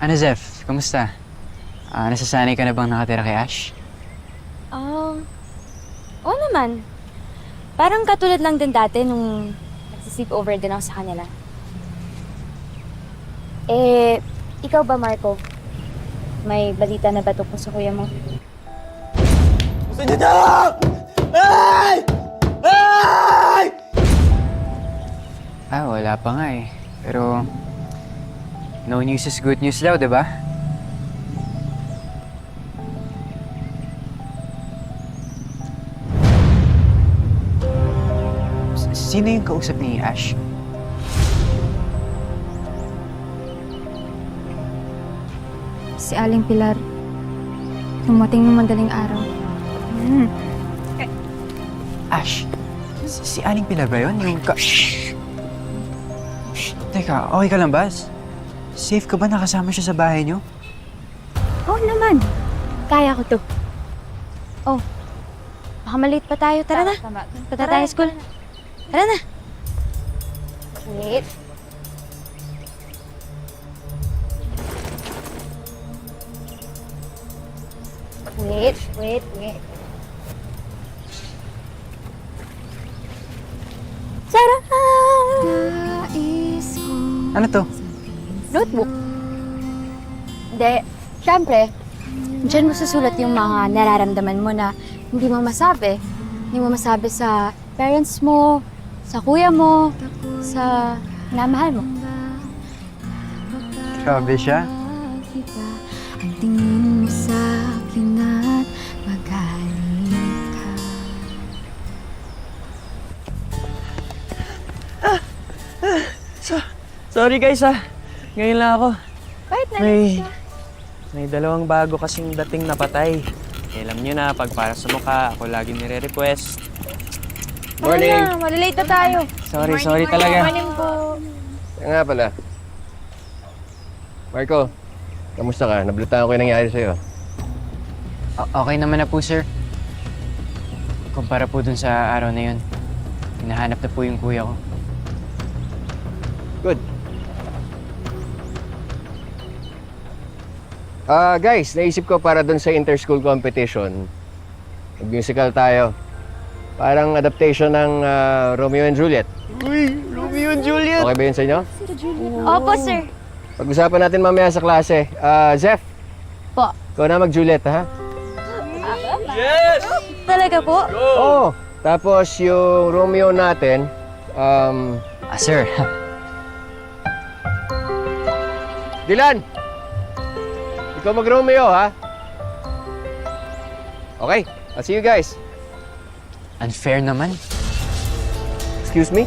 Ano, Zeph? Kamusta? Nasasanay ka na bang nakatira kay Ash? Oo naman. Parang katulad lang din dati nung nagsisleep over din ako sa kanila. Ikaw ba, Marco? May balita na ba tungkol sa kuya mo? Gusto niyo daw! Ay! Ay! Wala pa nga eh. Pero, no news is good news daw, di ba? Sino yung kausap ni Ash? Si Aling Pilar. Dumating ng madaling araw. Ash? Si Aling Pilar ba yun? Yung ka... Teka, okay ka lang ba? Safe ka ba nakasama siya sa bahay niyo? Oo naman. Kaya ko to. Oh, baka maliit pa tayo. Tara na. Punta tayo school. Tara na. Wait. Wait. Tara! Ano to? Notebook. Hindi. Siyempre, dyan mo susulat yung mga nararamdaman mo na hindi mo masabi. Hindi mo masabi sa parents mo, sa kuya mo, sa namahal mo. Grabe siya. Ang tingin mo sa akin at magalit ka. Sorry guys Ngayon lang ako. Bakit nalilito? May dalawang bago kasing dating napatay. Alam nyo na, pag para sa mukha, ako lagi nire-request. Morning! Na, malilate na tayo. Sorry talaga. Morning po. Kaya nga pala. Marco, kamusta ka? Nabalita ko yung nangyari sa'yo. Okay naman na po, sir. Kumpara po dun sa araw na yun. Hinahanap na po yung kuya ko. Good. Guys, naisip ko para dun sa inter-school competition, mag-musical tayo. Parang adaptation ng Romeo and Juliet. Uy, Romeo and Juliet! Okay ba yun sa inyo? Opo, sir. Pag-usapan natin mamaya sa klase. Zeph, Po. ikaw na mag-Juliet, ha? Yes! Talaga po? Oo. Tapos yung Romeo natin, Sir. Dylan! Ikaw mag-Romeo, ha? Okay, I'll see you guys. Unfair naman. Excuse me?